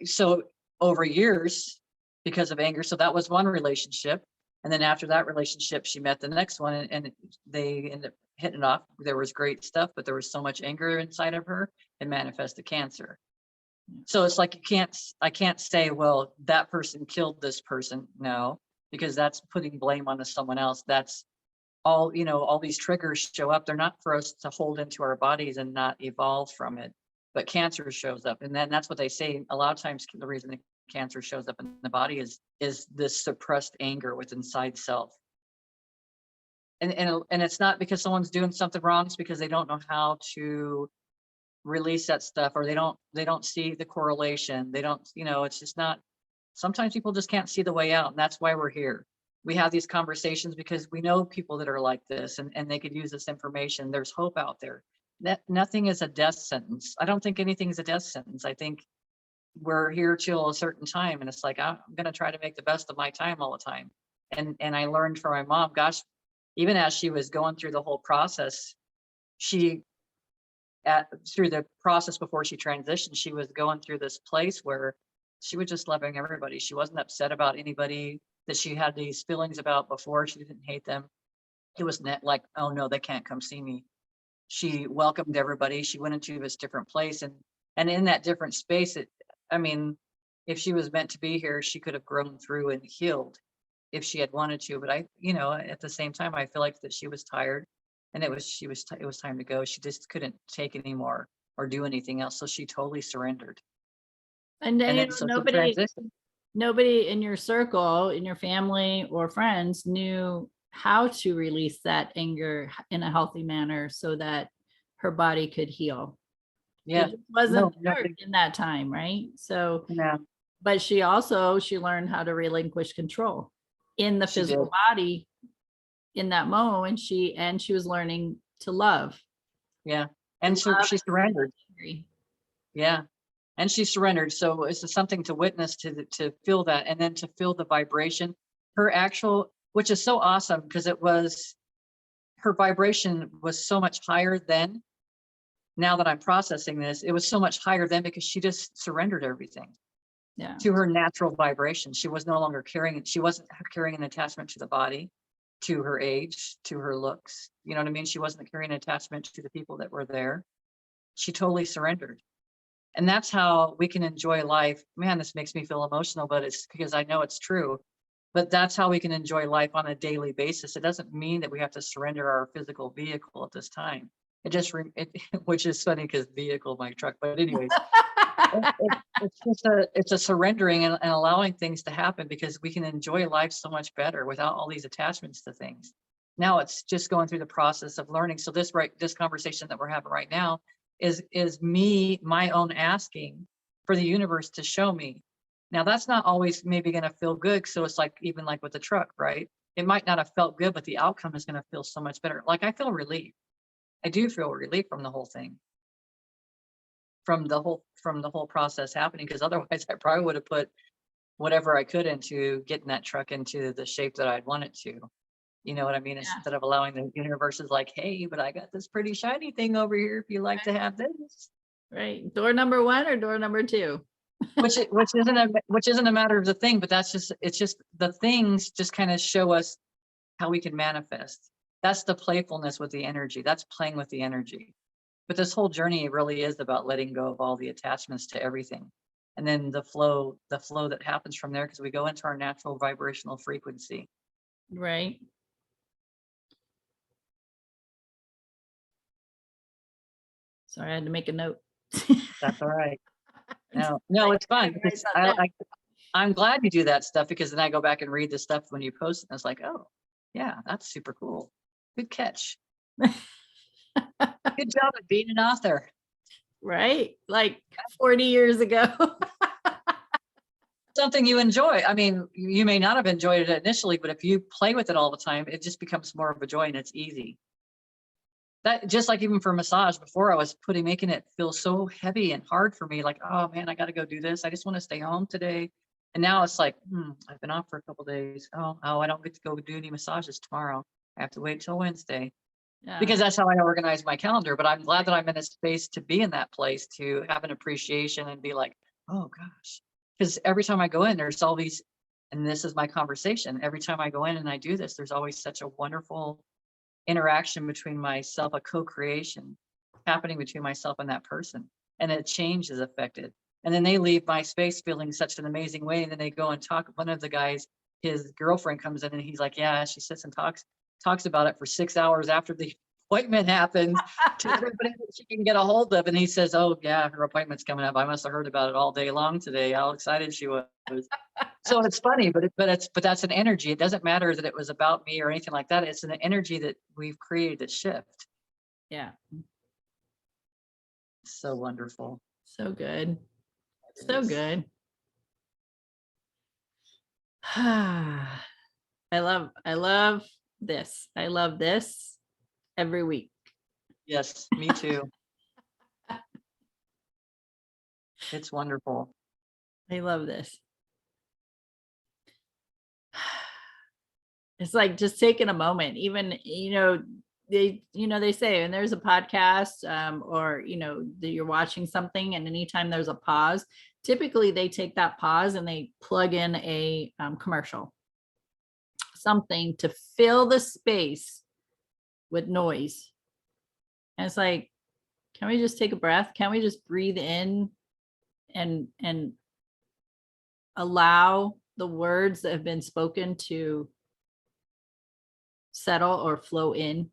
Speaker 2: over years, because of anger, so that was one relationship. And then after that relationship, she met the next one and they ended up hitting it off. There was great stuff, but there was so much anger inside of her, it manifested cancer. So it's like I can't say, well, that person killed this person. No, because that's putting blame onto someone else. That's all, all these triggers show up. They're not for us to hold into our bodies and not evolve from it. But cancer shows up. And then that's what they say. A lot of times the reason that cancer shows up in the body is this suppressed anger with inside self. And it's not because someone's doing something wrong, it's because they don't know how to release that stuff, or they don't see the correlation. They don't, it's just not, sometimes people just can't see the way out. And that's why we're here. We have these conversations because we know people that are like this and they could use this information. There's hope out there. That nothing is a death sentence. I don't think anything's a death sentence. I think we're here till a certain time. And it's like, I'm going to try to make the best of my time all the time. And I learned from my mom, gosh, even as she was going through the whole process, through the process before she transitioned, she was going through this place where she was just loving everybody. She wasn't upset about anybody that she had these feelings about before. She didn't hate them. It was not like, oh no, they can't come see me. She welcomed everybody. She went into this different place, and in that different space, if she was meant to be here, she could have grown through and healed if she had wanted to. But at the same time, I feel like that she was tired, and it was time to go. She just couldn't take anymore or do anything else, so she totally surrendered.
Speaker 1: And then
Speaker 2: so
Speaker 1: nobody in your circle, in your family or friends knew how to release that anger in a healthy manner so that her body could heal.
Speaker 2: Yeah,
Speaker 1: it just wasn't
Speaker 2: no,
Speaker 1: in that time, right? So
Speaker 2: no.
Speaker 1: But she learned how to relinquish control in the physical body in that moment. And she was learning to love.
Speaker 2: Yeah. And so she surrendered. Yeah. And she surrendered. So it's something to witness, to feel that, and then to feel the vibration, which is so awesome, because her vibration was so much higher then. Now that I'm processing this, it was so much higher then because she just surrendered everything.
Speaker 1: Yeah.
Speaker 2: To her natural vibration. She was no longer she wasn't carrying an attachment to the body, to her age, to her looks. You know what I mean? She wasn't carrying an attachment to the people that were there. She totally surrendered. And that's how we can enjoy life. Man, this makes me feel emotional, but it's because I know it's true. But that's how we can enjoy life on a daily basis. It doesn't mean that we have to surrender our physical vehicle at this time. Which is funny because vehicle, my truck, but anyways. It's a surrendering and allowing things to happen, because we can enjoy life so much better without all these attachments to things. Now it's just going through the process of learning. So this conversation that we're having right now is my own asking for the universe to show me. Now that's not always maybe going to feel good. So it's like, even like with the truck, right? It might not have felt good, but the outcome is going to feel so much better. Like I feel relief. I do feel relief from the whole thing. From the whole process happening, because otherwise I probably would have put whatever I could into getting that truck into the shape that I'd want it to. You know what I mean? Yeah. Instead of allowing the universe is like, hey, but I got this pretty shiny thing over here if you like to have this.
Speaker 1: Right. Door number 1 or door number 2?
Speaker 2: which isn't a matter of the thing, but it's just the things just kind of show us how we can manifest. That's the playfulness with the energy. That's playing with the energy. But this whole journey really is about letting go of all the attachments to everything. And then the flow that happens from there, because we go into our natural vibrational frequency.
Speaker 1: Right. Sorry, I had to make a note.
Speaker 2: That's all right. No, it's fun. Because I'm glad you do that stuff, because then I go back and read the stuff when you post it, and it's like, oh, yeah, that's super cool. Good catch. Good job at being an author.
Speaker 1: right? Like 40 years ago.
Speaker 2: Something you enjoy. I mean, you may not have enjoyed it initially, but if you play with it all the time, it just becomes more of a joy and it's easy. That just like even for massage before I was making it feel so heavy and hard for me. Like, oh man, I got to go do this. I just want to stay home today. And now it's like, I've been off for a couple of days. Oh, I don't get to go do any massages tomorrow. I have to wait till Wednesday
Speaker 1: Yeah.
Speaker 2: because that's how I organize my calendar. But I'm glad that I'm in a space to be in that place, to have an appreciation and be like, oh gosh. Because every time I go in, there's all these, and this is my conversation. Every time I go in and I do this, there's always such a wonderful interaction between myself, a co-creation happening between myself and that person. And a change is affected. And then they leave my space feeling such an amazing way. And then they go and talk. One of the guys, his girlfriend comes in and he's like, yeah, she sits and talks about it for 6 hours after the appointment happens to everybody that she can get a hold of. And he says, oh yeah, her appointment's coming up. I must have heard about it all day long today. How excited she was. So it's funny, but that's an energy. It doesn't matter that it was about me or anything like that. It's an energy that we've created a shift.
Speaker 1: Yeah.
Speaker 2: So wonderful.
Speaker 1: So good. So
Speaker 2: Yes.
Speaker 1: good. I love this. I love this every week.
Speaker 2: Yes, me too. It's wonderful.
Speaker 1: I love this. It's like just taking a moment, even, they say, and there's a podcast, or, that you're watching something and anytime there's a pause, typically they take that pause and they plug in a commercial, something to fill the space with noise. And it's like, can we just take a breath? Can we just breathe in and allow the words that have been spoken to settle or flow in,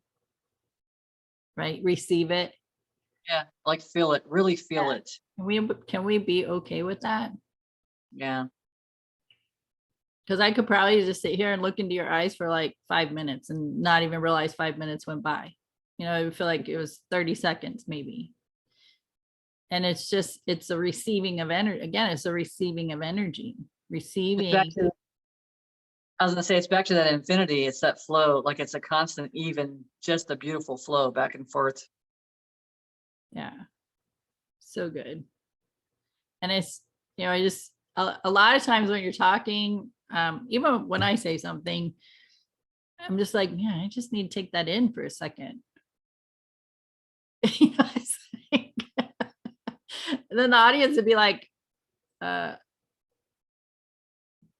Speaker 1: right? Receive it.
Speaker 2: Yeah, like feel it, really feel it.
Speaker 1: Can we be okay with that?
Speaker 2: Yeah.
Speaker 1: Because I could probably just sit here and look into your eyes for like 5 minutes and not even realize 5 minutes went by. I would feel like it was 30 seconds maybe. And it's a receiving of energy. Again, it's a receiving of energy. Receiving.
Speaker 2: I was gonna say, it's back to that infinity. It's that flow, like it's a constant, even just a beautiful flow back and forth.
Speaker 1: Yeah. So good. And it's, I just, a lot of times when you're talking, even when I say something, I'm just like, yeah, I just need to take that in for a second. It's like, and then the audience would be like,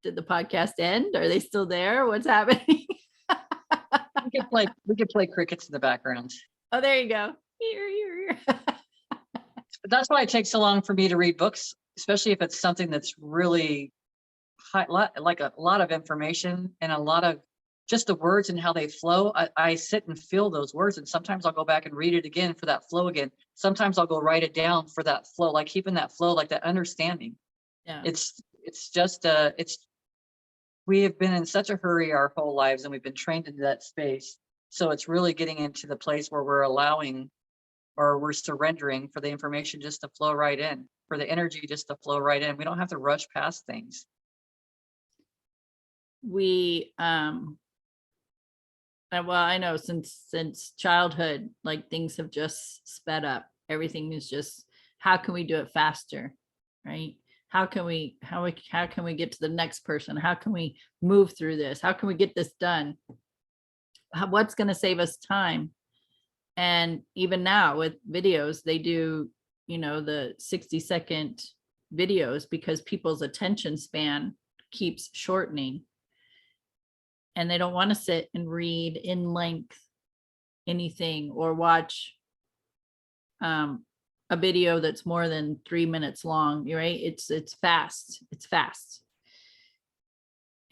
Speaker 1: did the podcast end? Are they still there? What's happening?
Speaker 2: We could play crickets in the background.
Speaker 1: Oh, there you go.
Speaker 2: But that's why it takes so long for me to read books, especially if it's something that's really high, like a lot of information and a lot of just the words and how they flow. I sit and feel those words, and sometimes I'll go back and read it again for that flow again. Sometimes I'll go write it down for that flow, like keeping that flow, like that understanding.
Speaker 1: Yeah.
Speaker 2: It's just we have been in such a hurry our whole lives, and we've been trained into that space. So it's really getting into the place where we're allowing, or we're surrendering for the information just to flow right in, for the energy just to flow right in. We don't have to rush past things.
Speaker 1: Well, I know since childhood, like things have just sped up. Everything is just, how can we do it faster, right? How can we get to the next person? How can we move through this? How can we get this done? What's going to save us time? And even now with videos, they do, the 60-second videos because people's attention span keeps shortening. And they don't want to sit and read in length anything or watch a video that's more than 3 minutes long, right? It's fast. It's fast.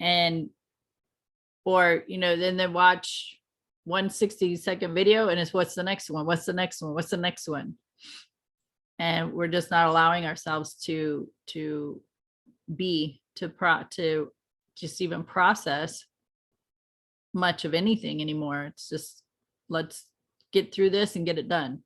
Speaker 1: And, or, then they watch one 60-second video and it's, what's the next one? What's the next one? What's the next one? And we're just not allowing ourselves to just even process much of anything anymore. It's just, let's get through this and get it done.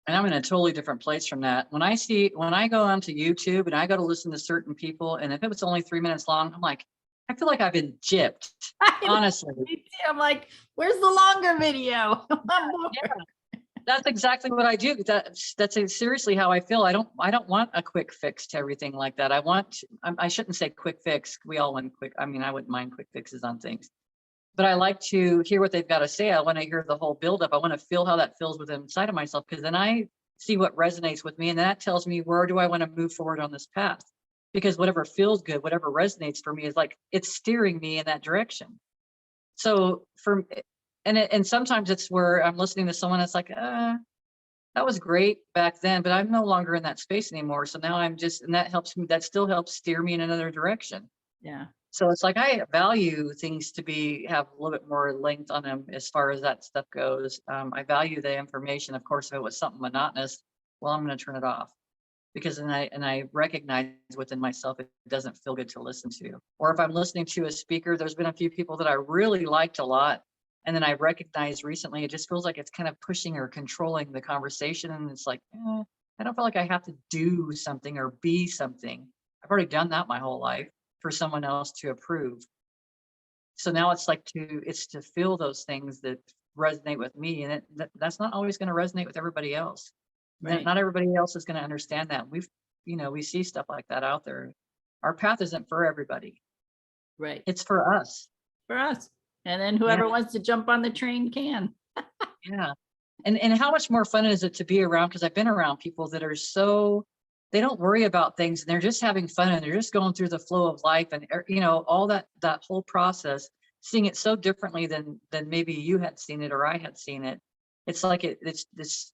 Speaker 2: And I'm in a totally different place from that. When I go onto YouTube and I go to listen to certain people, and if it was only 3 minutes long, I'm like, I feel like I've been gypped,
Speaker 1: I know,
Speaker 2: honestly.
Speaker 1: me too. I'm like, where's the longer video?
Speaker 2: That's exactly what I do. That's seriously how I feel. I don't want a quick fix to everything like that. I shouldn't say quick fix. We all want quick. I mean, I wouldn't mind quick fixes on things, but I like to hear what they've got to say. I want to hear the whole buildup. I want to feel how that feels within inside of myself, because then I see what resonates with me, and that tells me where do I want to move forward on this path. Because whatever feels good, whatever resonates for me is like it's steering me in that direction. So and sometimes it's where I'm listening to someone that's like, that was great back then, but I'm no longer in that space anymore. So now and that helps me, that still helps steer me in another direction.
Speaker 1: Yeah.
Speaker 2: So it's like, I value things to have a little bit more length on them as far as that stuff goes. I value the information. Of course, if it was something monotonous, well, I'm going to turn it off, because I recognize within myself, it doesn't feel good to listen to. Or if I'm listening to a speaker, there's been a few people that I really liked a lot, and then I recognized recently, it just feels like it's kind of pushing or controlling the conversation. And it's like, I don't feel like I have to do something or be something. I've already done that my whole life for someone else to approve. So now it's to feel those things that resonate with me. And that's not always going to resonate with everybody else.
Speaker 1: Right.
Speaker 2: Not everybody else is going to understand that. We see stuff like that out there. Our path isn't for everybody.
Speaker 1: Right.
Speaker 2: It's for us.
Speaker 1: For us. And then whoever wants to jump on the train can.
Speaker 2: Yeah. And how much more fun is it to be around? Because I've been around people that are they don't worry about things, and they're just having fun, and they're just going through the flow of life, and all that whole process, seeing it so differently than maybe you had seen it or I had seen it. It's like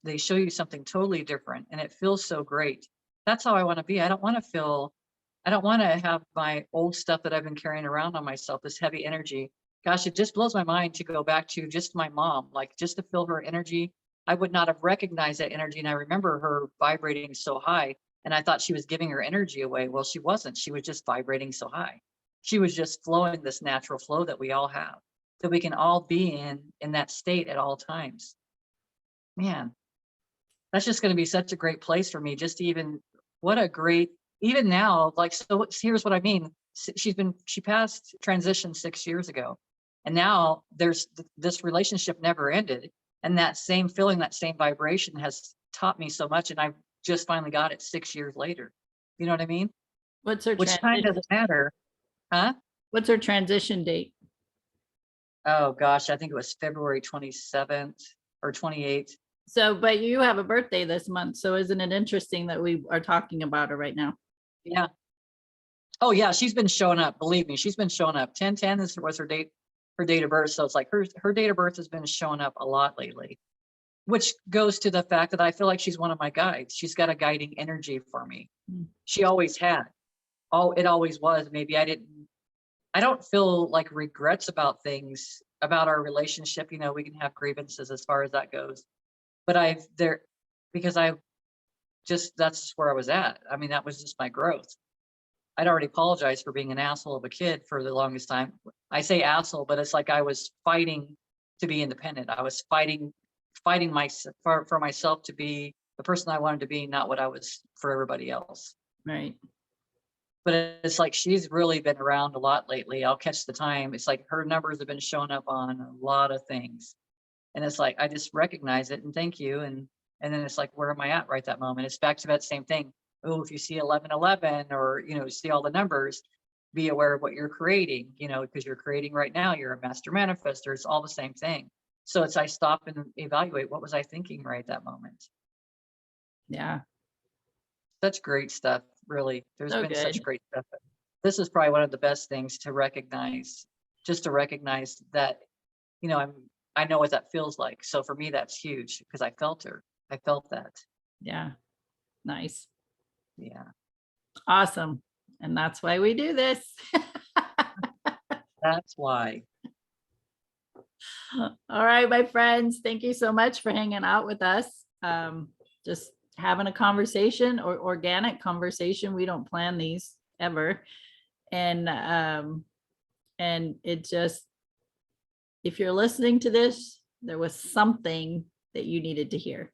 Speaker 2: they show you something totally different, and it feels so great. That's how I want to be. I don't want to have my old stuff that I've been carrying around on myself, this heavy energy. Gosh, it just blows my mind to go back to just my mom, like just to feel her energy. I would not have recognized that energy. And I remember her vibrating so high, and I thought she was giving her energy away. Well, she wasn't. She was just vibrating so high. She was just flowing this natural flow that we all have, that we can all be in that state at all times. Man, that's just going to be such a great place for me. Even now, like, so here's what I mean. She passed transition 6 years ago. And now there's this relationship never ended. And that same feeling, that same vibration has taught me so much. And I've just finally got it 6 years later. You know what I mean?
Speaker 1: What's her
Speaker 2: Which time
Speaker 1: transition?
Speaker 2: doesn't matter. Huh?
Speaker 1: What's her transition date?
Speaker 2: Oh gosh, I think it was February 27th or 28th.
Speaker 1: So, but you have a birthday this month. So isn't it interesting that we are talking about her right now?
Speaker 2: Yeah. Oh yeah, she's been showing up. Believe me, she's been showing up. 10/10 was her date of birth. So it's like her date of birth has been showing up a lot lately, which goes to the fact that I feel like she's one of my guides. She's got a guiding energy for me. She always had. It always was. Maybe I don't feel like regrets about things, about our relationship. We can have grievances as far as that goes, but that's just where I was at. I mean, that was just my growth. I'd already apologized for being an asshole of a kid for the longest time. I say asshole, but it's like I was fighting to be independent. I was fighting for myself to be the person I wanted to be, not what I was for everybody else.
Speaker 1: Right.
Speaker 2: But it's like she's really been around a lot lately. I'll catch the time. It's like her numbers have been showing up on a lot of things. And it's like, I just recognize it and thank you. And then it's like, where am I at right that moment? It's back to that same thing. Oh, if you see 1111 or, see all the numbers, be aware of what you're creating, because you're creating right now, you're a master manifester. It's all the same thing. So I stop and evaluate, what was I thinking right at that moment?
Speaker 1: Yeah. Such
Speaker 2: great stuff, really. There's been such
Speaker 1: good.
Speaker 2: great stuff. This is probably one of the best things to recognize, just to recognize that, I know what that feels like. So for me, that's huge because I felt her. I felt that.
Speaker 1: Yeah. Nice.
Speaker 2: Yeah.
Speaker 1: Awesome. And that's why we do this.
Speaker 2: That's why.
Speaker 1: All right, my friends, thank you so much for hanging out with us. Just having a conversation or organic conversation. We don't plan these ever. And it just, if you're listening to this, there was something that you needed to hear.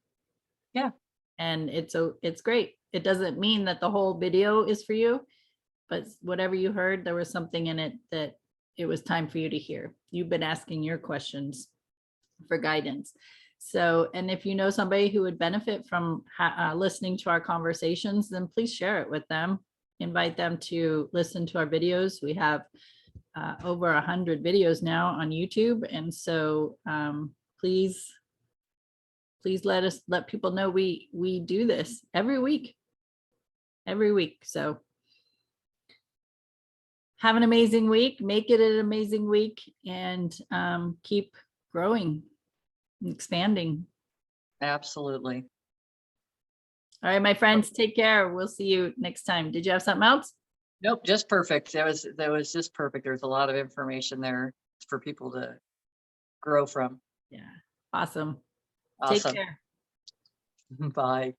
Speaker 2: Yeah.
Speaker 1: and it's great. It doesn't mean that the whole video is for you, but whatever you heard, there was something in it that it was time for you to hear. You've been asking your questions for guidance. So, and if you know somebody who would benefit from listening to our conversations, then please share it with them. Invite them to listen to our videos. We have over 100 videos now on YouTube. And so please let people know we do this every week. So have an amazing week, make it an amazing week, and keep growing, expanding.
Speaker 2: Absolutely.
Speaker 1: All right, my friends, take care. We'll see you next time. Did you have something else?
Speaker 2: Nope, just perfect. That was just perfect. There's a lot of information there for people to grow from.
Speaker 1: Yeah, awesome.
Speaker 2: Awesome.
Speaker 1: Take care.
Speaker 2: Bye.